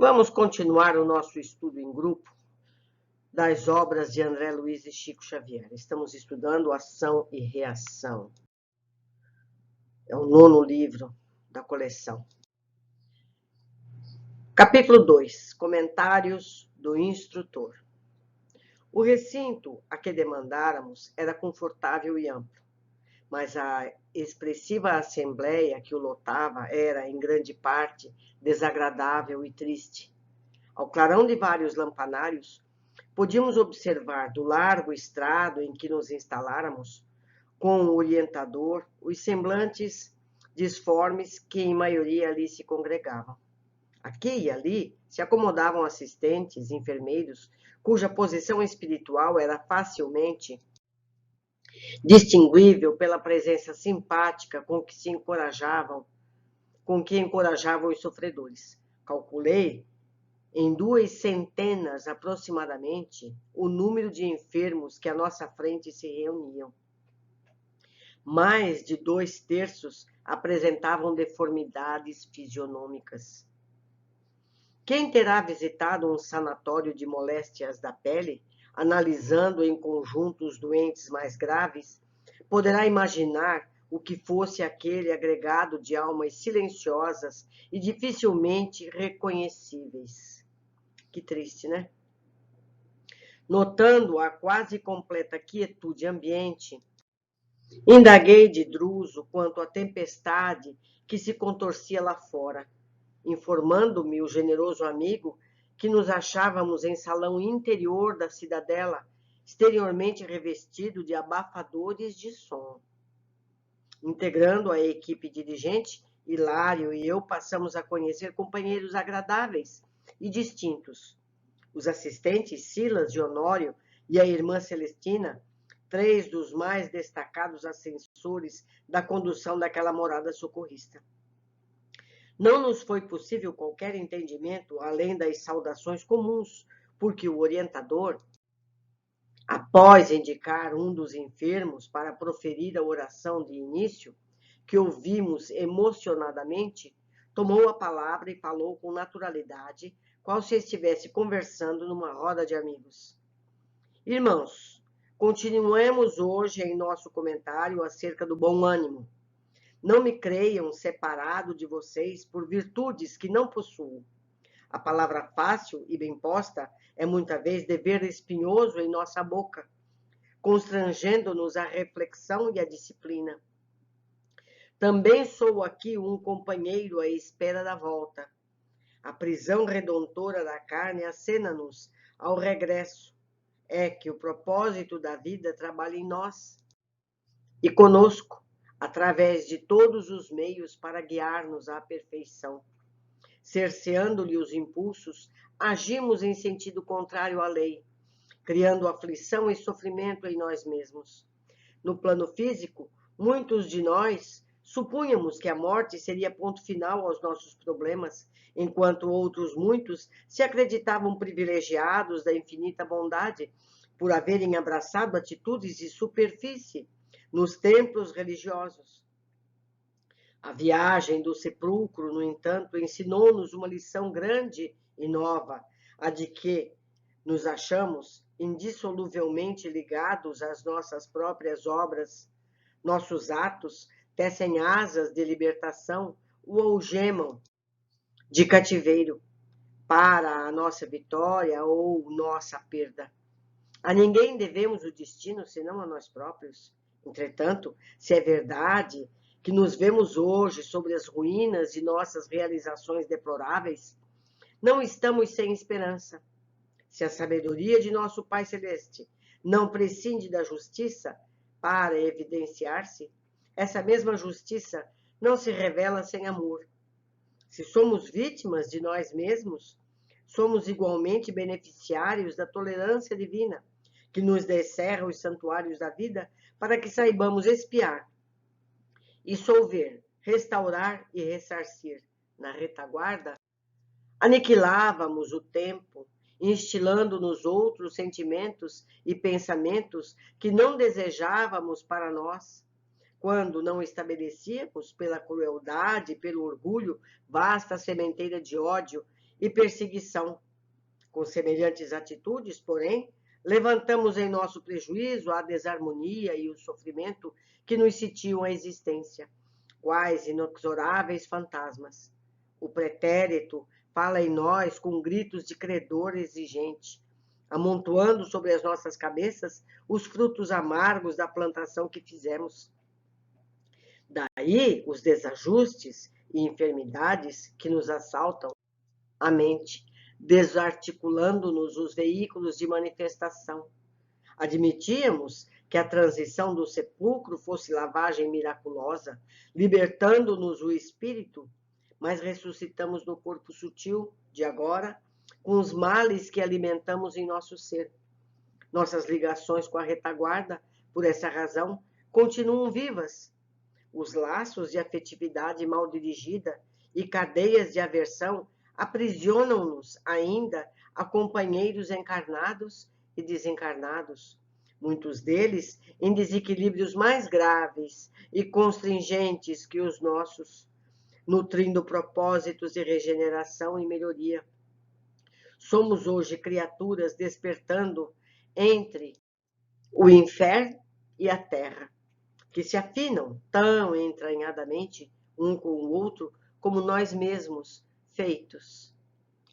Vamos continuar o nosso estudo em grupo das obras de André Luiz e Chico Xavier. Estamos estudando Ação e Reação. É o 9º livro da coleção. Capítulo 2. Comentários do instrutor. O recinto a que demandáramos era confortável e amplo, mas a expressiva assembleia que o lotava era, em grande parte, desagradável e triste. Ao clarão de vários lampanários, podíamos observar do largo estrado em que nos instaláramos, com o orientador, os semblantes disformes que em maioria ali se congregavam. Aqui e ali se acomodavam assistentes, enfermeiros, cuja posição espiritual era facilmente distinguível pela presença simpática com que encorajavam os sofredores. Calculei em 200 aproximadamente o número de enfermos que à nossa frente se reuniam. Mais de 2/3 apresentavam deformidades fisionômicas. Quem terá visitado um sanatório de moléstias da pele, analisando em conjunto os doentes mais graves, poderá imaginar o que fosse aquele agregado de almas silenciosas e dificilmente reconhecíveis. Que triste, né? Notando a quase completa quietude ambiente, indaguei de Druso quanto à tempestade que se contorcia lá fora, informando-me o generoso amigo que nos achávamos em salão interior da cidadela, exteriormente revestido de abafadores de som. Integrando a equipe dirigente, Hilário e eu passamos a conhecer companheiros agradáveis e distintos. Os assistentes Silas e Honório e a irmã Celestina, 3 dos mais destacados assessores da condução daquela morada socorrista. Não nos foi possível qualquer entendimento além das saudações comuns, porque o orientador, após indicar um dos enfermos para proferir a oração de início, que ouvimos emocionadamente, tomou a palavra e falou com naturalidade, qual se estivesse conversando numa roda de amigos. Irmãos, continuemos hoje em nosso comentário acerca do bom ânimo. Não me creiam separado de vocês por virtudes que não possuo. A palavra fácil e bem posta é muita vez dever espinhoso em nossa boca, constrangendo-nos à reflexão e à disciplina. Também sou aqui um companheiro à espera da volta. A prisão redontora da carne acena-nos ao regresso. É que o propósito da vida trabalha em nós e conosco, através de todos os meios para guiar-nos à perfeição. Cerceando-lhe os impulsos, agimos em sentido contrário à lei, criando aflição e sofrimento em nós mesmos. No plano físico, muitos de nós supunhamos que a morte seria ponto final aos nossos problemas, enquanto outros muitos se acreditavam privilegiados da infinita bondade por haverem abraçado atitudes de superfície nos templos religiosos. A viagem do sepulcro, no entanto, ensinou-nos uma lição grande e nova, a de que nos achamos indissoluvelmente ligados às nossas próprias obras. Nossos atos tecem asas de libertação ou algemam de cativeiro para a nossa vitória ou nossa perda. A ninguém devemos o destino senão a nós próprios. Entretanto, se é verdade que nos vemos hoje sobre as ruínas de nossas realizações deploráveis, não estamos sem esperança. Se a sabedoria de nosso Pai Celeste não prescinde da justiça para evidenciar-se, essa mesma justiça não se revela sem amor. Se somos vítimas de nós mesmos, somos igualmente beneficiários da tolerância divina, que nos descerra os santuários da vida para que saibamos espiar e solver, restaurar e ressarcir. Na retaguarda, aniquilávamos o tempo, instilando nos outros sentimentos e pensamentos que não desejávamos para nós. Quando não estabelecíamos, pela crueldade e pelo orgulho, vasta sementeira de ódio e perseguição. Com semelhantes atitudes, porém, levantamos em nosso prejuízo a desarmonia e o sofrimento que nos sitiam a existência, quais inexoráveis fantasmas. O pretérito fala em nós com gritos de credor exigente, amontoando sobre as nossas cabeças os frutos amargos da plantação que fizemos. Daí os desajustes e enfermidades que nos assaltam a mente, desarticulando-nos os veículos de manifestação. Admitíamos que a transição do sepulcro fosse lavagem miraculosa, libertando-nos o espírito, mas ressuscitamos no corpo sutil de agora, com os males que alimentamos em nosso ser. Nossas ligações com a retaguarda, por essa razão, continuam vivas. Os laços de afetividade mal dirigida e cadeias de aversão aprisionam-nos ainda a companheiros encarnados e desencarnados, muitos deles em desequilíbrios mais graves e constringentes que os nossos, nutrindo propósitos de regeneração e melhoria. Somos hoje criaturas despertando entre o inferno e a terra, que se afinam tão entranhadamente um com o outro como nós mesmos feitos.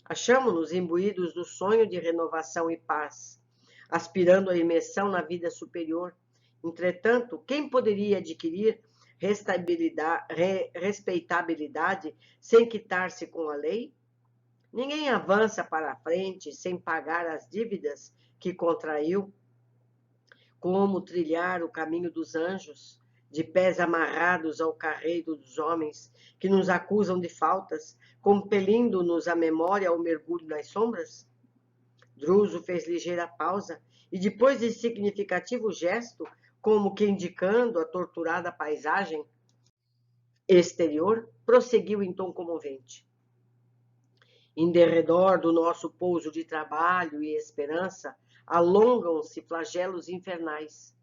Achamo-nos imbuídos do sonho de renovação e paz, aspirando à imersão na vida superior. Entretanto, quem poderia adquirir respeitabilidade sem quitar-se com a lei? Ninguém avança para a frente sem pagar as dívidas que contraiu. Como trilhar o caminho dos anjos, de pés amarrados ao carreiro dos homens que nos acusam de faltas, compelindo-nos a memória ao mergulho nas sombras? Druso fez ligeira pausa e, depois de significativo gesto, como que indicando a torturada paisagem exterior, prosseguiu em tom comovente. Em derredor do nosso pouso de trabalho e esperança, alongam-se flagelos infernais.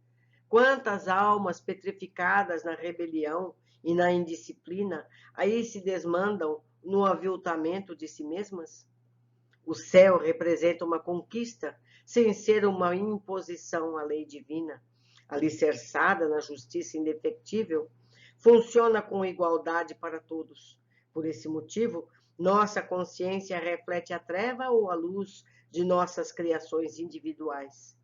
Quantas almas petrificadas na rebelião e na indisciplina aí se desmandam no aviltamento de si mesmas? O céu representa uma conquista, sem ser uma imposição à lei divina. Alicerçada na justiça indefectível, funciona com igualdade para todos. Por esse motivo, nossa consciência reflete a treva ou a luz de nossas criações individuais.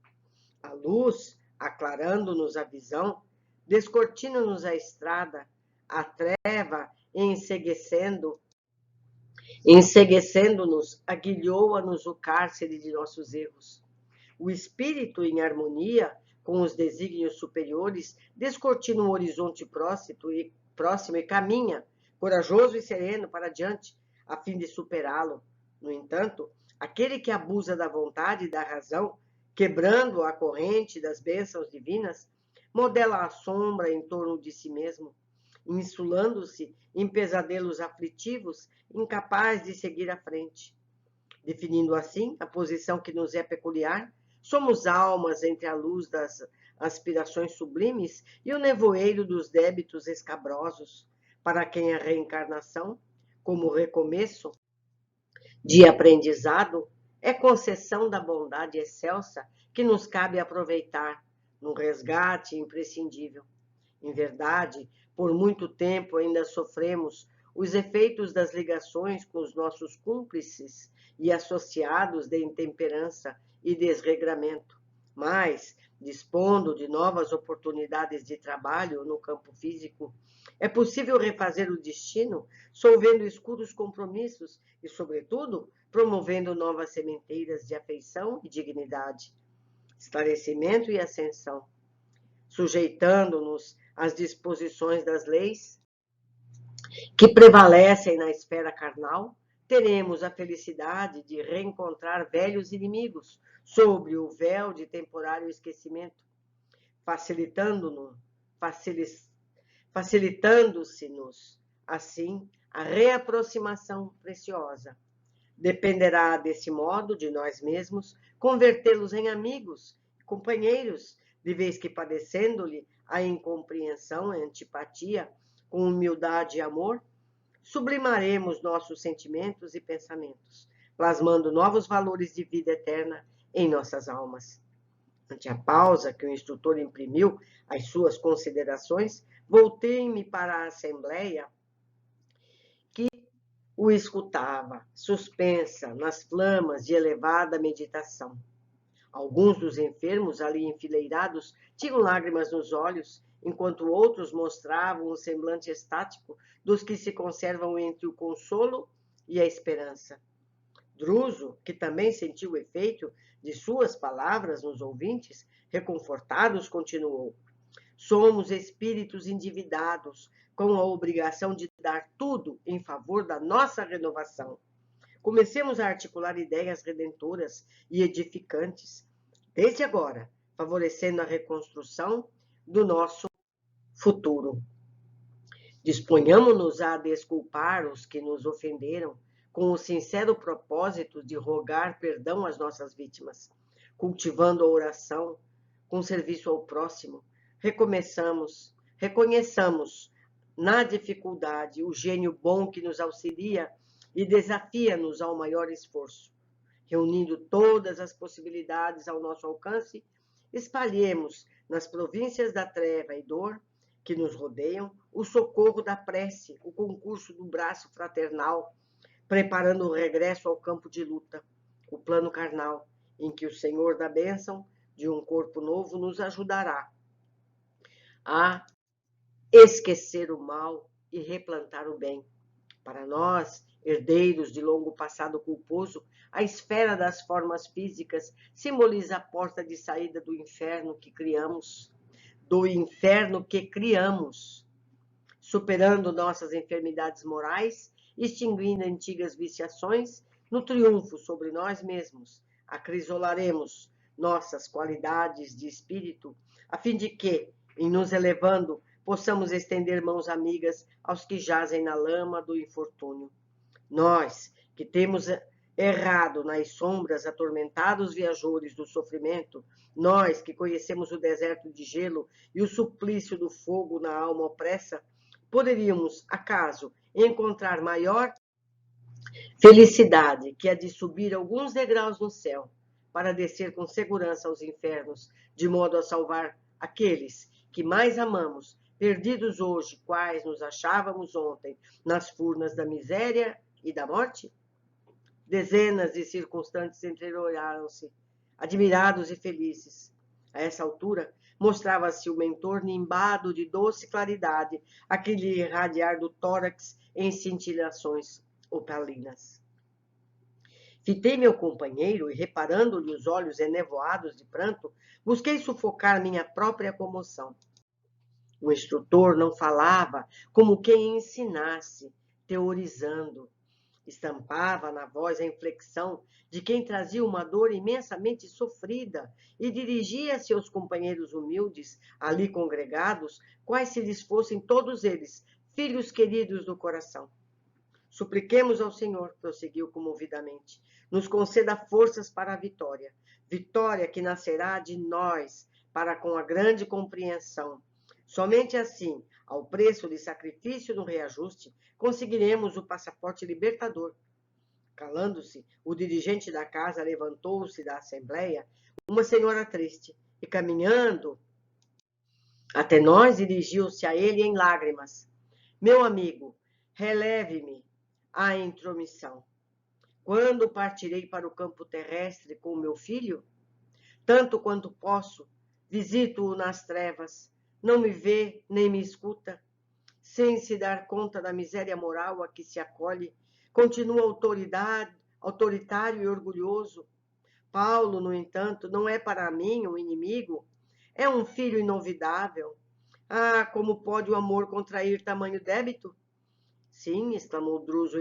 A luz, aclarando-nos a visão, descortina-nos a estrada, a treva, enceguecendo-nos, aguilhoa-nos o cárcere de nossos erros. O espírito, em harmonia com os desígnios superiores, descortina o horizonte próximo e caminha, corajoso e sereno, para diante, a fim de superá-lo. No entanto, aquele que abusa da vontade e da razão, quebrando a corrente das bênçãos divinas, modela a sombra em torno de si mesmo, insulando-se em pesadelos aflitivos, incapaz de seguir à frente. Definindo assim a posição que nos é peculiar, somos almas entre a luz das aspirações sublimes e o nevoeiro dos débitos escabrosos, para quem a reencarnação, como recomeço de aprendizado, é concessão da bondade excelsa que nos cabe aproveitar num resgate imprescindível. Em verdade, por muito tempo ainda sofremos os efeitos das ligações com os nossos cúmplices e associados de intemperança e desregramento, mas, dispondo de novas oportunidades de trabalho no campo físico, é possível refazer o destino, solvendo escuros compromissos e, sobretudo, promovendo novas sementeiras de afeição e dignidade, esclarecimento e ascensão, sujeitando-nos às disposições das leis que prevalecem na esfera carnal, teremos a felicidade de reencontrar velhos inimigos sob o véu de temporário esquecimento, facilitando-se-nos, assim, a reaproximação preciosa. Dependerá, desse modo, de nós mesmos, convertê-los em amigos, companheiros, de vez que, padecendo-lhe a incompreensão e antipatia, com humildade e amor, sublimaremos nossos sentimentos e pensamentos, plasmando novos valores de vida eterna em nossas almas. Ante a pausa que o instrutor imprimiu às suas considerações, voltei-me para a assembleia que o escutava, suspensa nas flamas de elevada meditação. Alguns dos enfermos ali enfileirados tinham lágrimas nos olhos, enquanto outros mostravam um semblante estático dos que se conservam entre o consolo e a esperança. Druso, que também sentiu o efeito de suas palavras nos ouvintes, reconfortados, continuou: somos espíritos endividados, com a obrigação de dar tudo em favor da nossa renovação. Comecemos a articular ideias redentoras e edificantes, desde agora, favorecendo a reconstrução do nosso futuro. Disponhamo-nos a desculpar os que nos ofenderam, com o sincero propósito de rogar perdão às nossas vítimas, cultivando a oração, com serviço ao próximo. Reconheçamos na dificuldade o gênio bom que nos auxilia e desafia-nos ao maior esforço. Reunindo todas as possibilidades ao nosso alcance, espalhemos nas províncias da treva e dor que nos rodeiam o socorro da prece, o concurso do braço fraternal, preparando o regresso ao campo de luta, o plano carnal, em que o Senhor da bênção de um corpo novo nos ajudará a esquecer o mal e replantar o bem. Para nós, herdeiros de longo passado culposo, a esfera das formas físicas simboliza a porta de saída do inferno que criamos, superando nossas enfermidades morais, extinguindo antigas viciações, no triunfo sobre nós mesmos, acrisolaremos nossas qualidades de espírito, a fim de que, em nos elevando, possamos estender mãos amigas aos que jazem na lama do infortúnio. Nós, que temos errado nas sombras, atormentados viajores do sofrimento, nós que conhecemos o deserto de gelo e o suplício do fogo na alma opressa, poderíamos, acaso, encontrar maior felicidade que a de subir alguns degraus no céu, para descer com segurança aos infernos, de modo a salvar aqueles que mais amamos, perdidos hoje, quais nos achávamos ontem, nas furnas da miséria e da morte? Dezenas de circunstantes entreolharam-se, admirados e felizes. A essa altura, mostrava-se o mentor nimbado de doce claridade, aquele irradiar do tórax em cintilações opalinas. Fitei meu companheiro e, reparando-lhe os olhos enevoados de pranto, busquei sufocar minha própria comoção. O instrutor não falava como quem ensinasse, teorizando. Estampava na voz a inflexão de quem trazia uma dor imensamente sofrida e dirigia-se aos companheiros humildes, ali congregados, quais se lhes fossem todos eles, filhos queridos do coração. Supliquemos ao Senhor, prosseguiu comovidamente, nos conceda forças para a vitória, vitória que nascerá de nós, para com a grande compreensão. Somente assim, ao preço de sacrifício no reajuste, conseguiremos o passaporte libertador. Calando-se, o dirigente da casa levantou-se da assembleia, uma senhora triste, e caminhando até nós, dirigiu-se a ele em lágrimas. Meu amigo, releve-me a intromissão. Quando partirei para o campo terrestre com meu filho? Tanto quanto posso, visito-o nas trevas, não me vê nem me escuta. Sem se dar conta da miséria moral a que se acolhe, continua autoritário e orgulhoso. Paulo, no entanto, não é para mim um inimigo, é um filho inovidável. Ah, como pode o amor contrair tamanho débito? Sim, exclamou Druso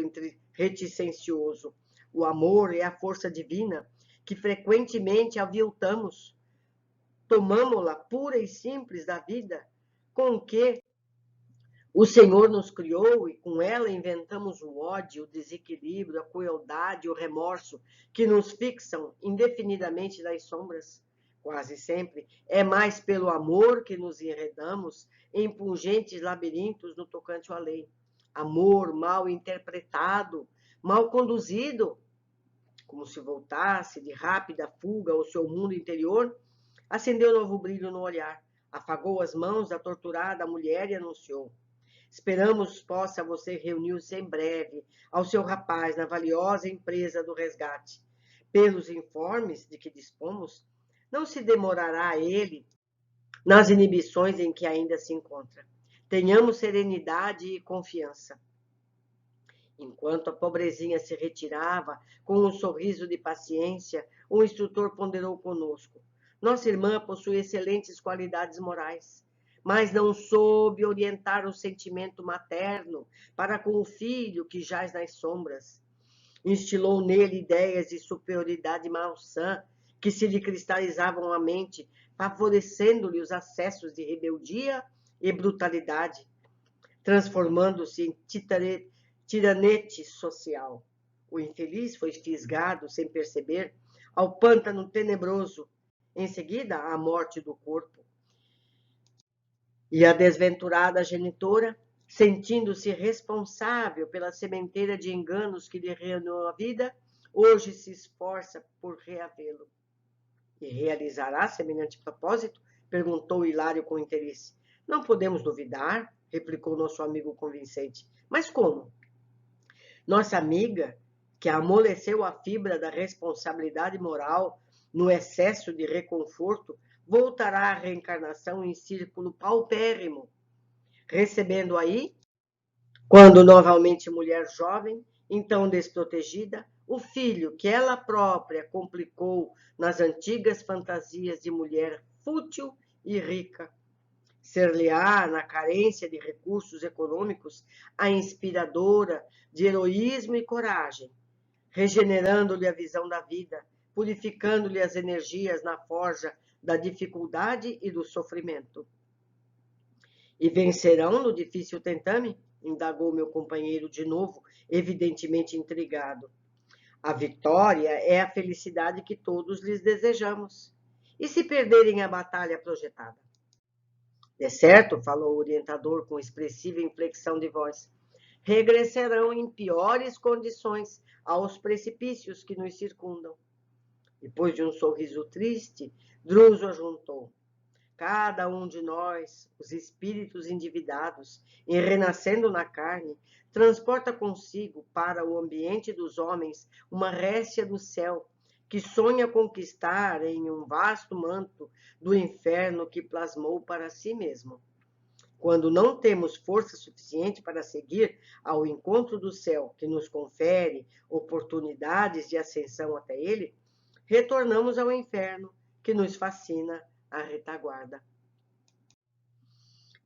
reticencioso. O amor é a força divina que frequentemente aviltamos. Tomamo-la pura e simples da vida, com que o Senhor nos criou, e com ela inventamos o ódio, o desequilíbrio, a crueldade, o remorso, que nos fixam indefinidamente nas sombras. Quase sempre é mais pelo amor que nos enredamos em pungentes labirintos no tocante à lei. Amor mal interpretado, mal conduzido. como se voltasse de rápida fuga ao seu mundo interior, acendeu novo brilho no olhar, afagou as mãos da torturada mulher e anunciou: esperamos possa você reunir-se em breve ao seu rapaz na valiosa empresa do resgate. Pelos informes de que dispomos, não se demorará ele nas inibições em que ainda se encontra. Tenhamos serenidade e confiança. Enquanto a pobrezinha se retirava, com um sorriso de paciência, o instrutor ponderou conosco: nossa irmã possui excelentes qualidades morais, mas não soube orientar o sentimento materno para com o filho que jaz nas sombras. Instilou nele ideias de superioridade malsã que se lhe cristalizavam à mente, favorecendo-lhe os acessos de rebeldia e brutalidade, transformando-se em tiranete social. O infeliz foi fisgado, sem perceber, ao pântano tenebroso, em seguida à morte do corpo. E a desventurada genitora, sentindo-se responsável pela sementeira de enganos que lhe reinou a vida, hoje se esforça por reavê-lo. E realizará semelhante propósito? Perguntou Hilário com interesse. Não podemos duvidar, replicou nosso amigo convincente. Mas como? Nossa amiga, que amoleceu a fibra da responsabilidade moral no excesso de reconforto, voltará à reencarnação em círculo paupérrimo, recebendo aí, quando novamente mulher jovem, então desprotegida, o filho que ela própria complicou nas antigas fantasias de mulher fútil e rica. Ser-lhe-á, na carência de recursos econômicos, a inspiradora de heroísmo e coragem, regenerando-lhe a visão da vida, purificando-lhe as energias na forja da dificuldade e do sofrimento. E vencerão no difícil tentame? Indagou meu companheiro de novo, evidentemente intrigado. A vitória é a felicidade que todos lhes desejamos. E se perderem a batalha projetada? De certo, falou o orientador com expressiva inflexão de voz, regressarão em piores condições aos precipícios que nos circundam. Depois de um sorriso triste, Druso ajuntou: cada um de nós, os espíritos endividados, em renascendo na carne, transporta consigo para o ambiente dos homens uma réstia do céu, que sonha conquistar em um vasto manto do inferno que plasmou para si mesmo. Quando não temos força suficiente para seguir ao encontro do céu, que nos confere oportunidades de ascensão até ele, retornamos ao inferno, que nos fascina à retaguarda.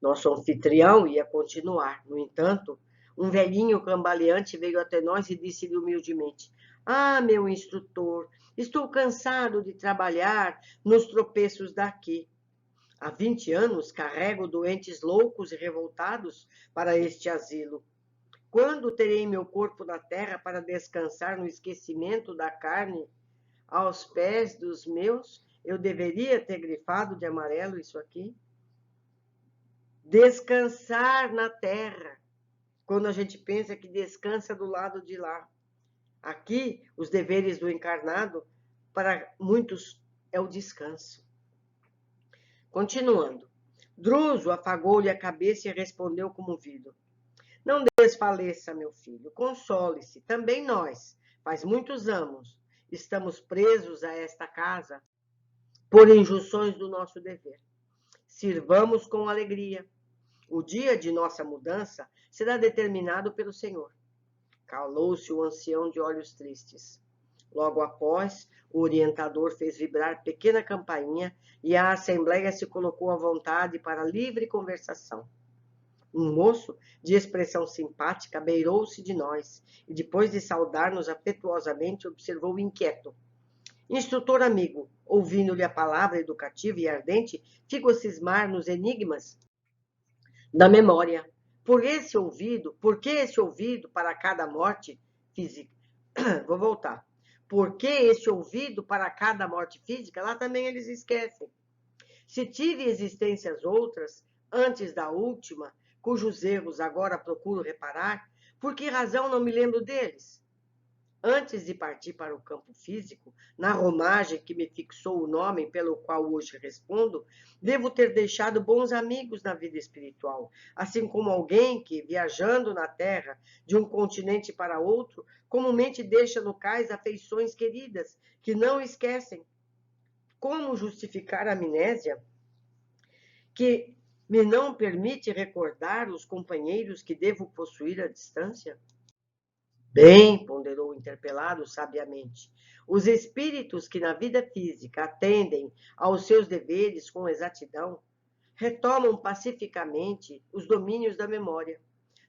Nosso anfitrião ia continuar. No entanto, um velhinho cambaleante veio até nós e disse-lhe humildemente: ah, meu instrutor, estou cansado de trabalhar nos tropeços daqui. Há 20 anos carrego doentes loucos e revoltados para este asilo. Quando terei meu corpo na terra para descansar no esquecimento da carne aos pés dos meus? Eu deveria ter grifado de amarelo isso aqui? Descansar na terra, quando a gente pensa que descansa do lado de lá. Aqui, os deveres do encarnado, para muitos, é o descanso. Continuando, Druso afagou-lhe a cabeça e respondeu comovido: não desfaleça, meu filho, console-se, também nós, faz muitos anos, estamos presos a esta casa por injunções do nosso dever. Sirvamos com alegria. O dia de nossa mudança será determinado pelo Senhor. Calou-se o ancião de olhos tristes. Logo após, o orientador fez vibrar pequena campainha e a assembleia se colocou à vontade para livre conversação. Um moço, de expressão simpática, beirou-se de nós e, depois de saudar-nos afetuosamente, observou inquieto: instrutor amigo, ouvindo-lhe a palavra educativa e ardente, fico a cismar nos enigmas da memória. Por que esse ouvido para cada morte física? Vou voltar. Por que esse ouvido para cada morte física? Lá também eles esquecem. Se tive existências outras, antes da última, cujos erros agora procuro reparar, por que razão não me lembro deles? Antes de partir para o campo físico, na romagem que me fixou o nome pelo qual hoje respondo, devo ter deixado bons amigos na vida espiritual, assim como alguém que, viajando na Terra de um continente para outro, comumente deixa no cais afeições queridas que não esquecem. Como justificar a amnésia que me não permite recordar os companheiros que devo possuir à distância? Bem, ponderou o interpelado sabiamente, os espíritos que na vida física atendem aos seus deveres com exatidão, retomam pacificamente os domínios da memória,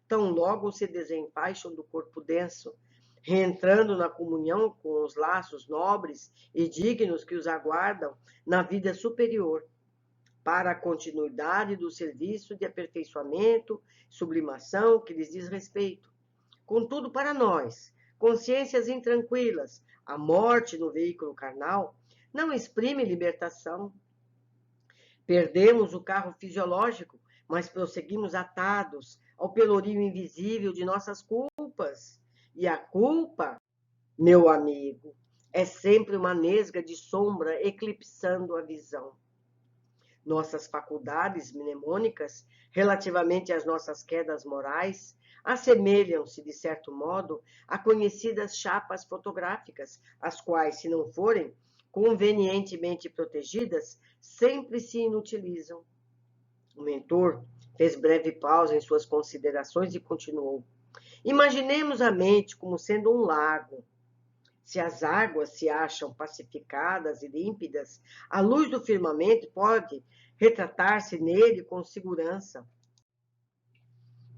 tão logo se desenfaixam do corpo denso, reentrando na comunhão com os laços nobres e dignos que os aguardam na vida superior, para a continuidade do serviço de aperfeiçoamento, sublimação que lhes diz respeito. Contudo, para nós, consciências intranquilas, a morte no veículo carnal não exprime libertação. Perdemos o carro fisiológico, mas prosseguimos atados ao pelourinho invisível de nossas culpas. E a culpa, meu amigo, é sempre uma nesga de sombra eclipsando a visão. Nossas faculdades mnemônicas, relativamente às nossas quedas morais, assemelham-se, de certo modo, a conhecidas chapas fotográficas, as quais, se não forem convenientemente protegidas, sempre se inutilizam. O mentor fez breve pausa em suas considerações e continuou. Imaginemos a mente como sendo um lago. Se as águas se acham pacificadas e límpidas, a luz do firmamento pode retratar-se nele com segurança.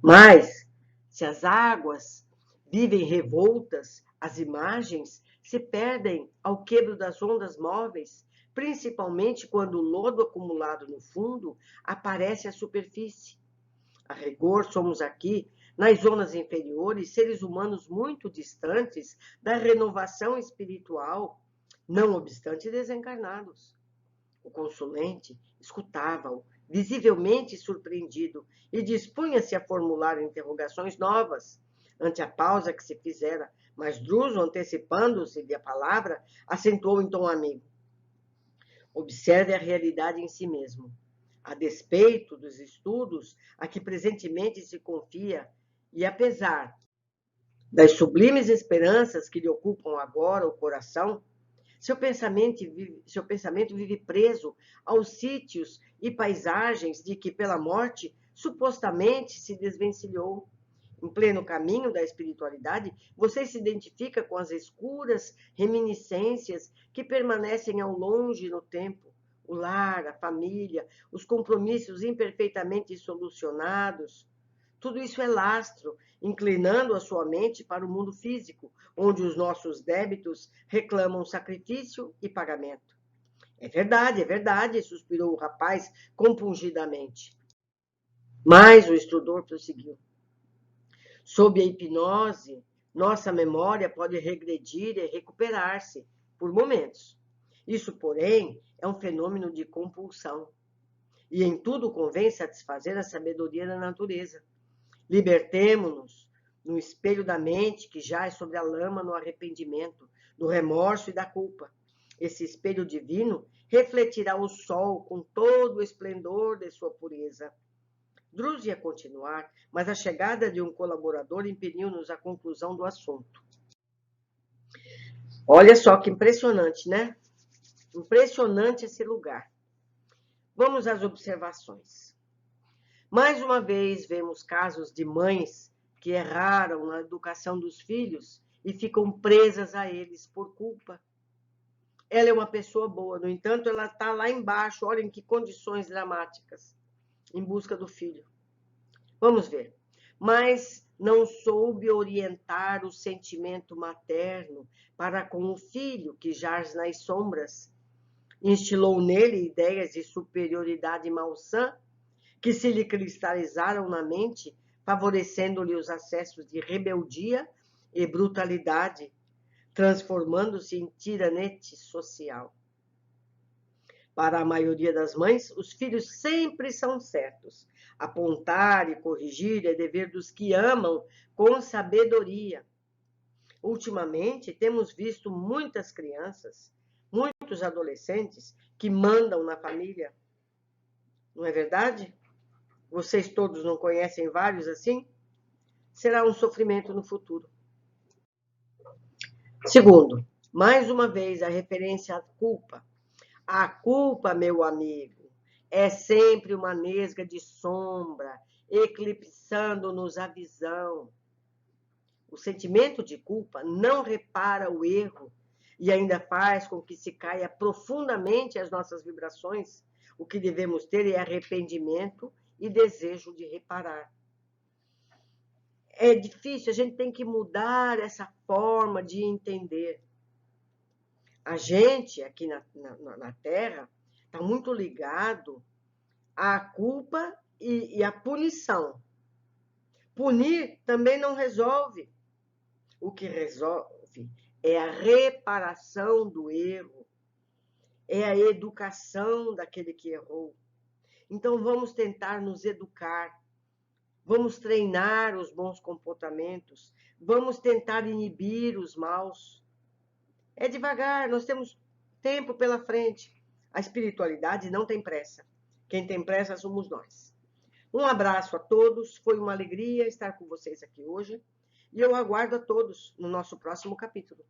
Mas, se as águas vivem revoltas, as imagens se perdem ao quebro das ondas móveis, principalmente quando o lodo acumulado no fundo aparece à superfície. A rigor, somos aqui, nas zonas inferiores, seres humanos muito distantes da renovação espiritual, não obstante desencarnados. O consulente escutava-o, visivelmente surpreendido, e dispunha-se a formular interrogações novas, ante a pausa que se fizera, mas Druso, antecipando-se-lhe a palavra, acentuou em tom amigo. Observe a realidade em si mesmo. A despeito dos estudos a que presentemente se confia, e apesar das sublimes esperanças que lhe ocupam agora o coração, seu pensamento vive preso aos sítios e paisagens de que, pela morte, supostamente se desvencilhou. Em pleno caminho da espiritualidade, você se identifica com as escuras reminiscências que permanecem ao longe no tempo. O lar, a família, os compromissos imperfeitamente solucionados. Tudo isso é lastro, inclinando a sua mente para o mundo físico, onde os nossos débitos reclamam sacrifício e pagamento. É verdade, suspirou o rapaz compungidamente. Mas o instrutor prosseguiu. Sob a hipnose, nossa memória pode regredir e recuperar-se por momentos. Isso, porém, é um fenômeno de compulsão. E em tudo convém satisfazer a sabedoria da natureza. Libertemo-nos no espelho da mente que jaz sobre a lama no arrependimento, do remorso e da culpa. Esse espelho divino refletirá o sol com todo o esplendor de sua pureza. Druso ia continuar, mas a chegada de um colaborador impediu-nos a conclusão do assunto. Olha só que impressionante, né? Impressionante esse lugar. Vamos às observações. Mais uma vez, vemos casos de mães que erraram na educação dos filhos e ficam presas a eles por culpa. Ela é uma pessoa boa, no entanto, ela está lá embaixo, olha em que condições dramáticas, em busca do filho. Vamos ver. Mas não soube orientar o sentimento materno para com o filho que jaz nas sombras. Instilou nele ideias de superioridade malsã que se lhe cristalizaram na mente, favorecendo-lhe os acessos de rebeldia e brutalidade, transformando-se em tiranete social. Para a maioria das mães, os filhos sempre são certos. Apontar e corrigir é dever dos que amam com sabedoria. Ultimamente, temos visto muitas crianças, muitos adolescentes que mandam na família. Não é verdade? Vocês todos não conhecem vários assim? Será um sofrimento no futuro. Segundo, mais uma vez, a referência à culpa. A culpa, meu amigo, é sempre uma nesga de sombra, eclipsando-nos a visão. O sentimento de culpa não repara o erro e ainda faz com que se caia profundamente as nossas vibrações. O que devemos ter é arrependimento e desejo de reparar. É difícil, a gente tem que mudar essa forma de entender. A gente, aqui na Terra, está muito ligado à culpa e à punição. Punir também não resolve. O que resolve é a reparação do erro, é a educação daquele que errou. Então vamos tentar nos educar, vamos treinar os bons comportamentos, vamos tentar inibir os maus. É devagar, nós temos tempo pela frente. A espiritualidade não tem pressa. Quem tem pressa somos nós. Um abraço a todos, foi uma alegria estar com vocês aqui hoje e eu aguardo a todos no nosso próximo capítulo.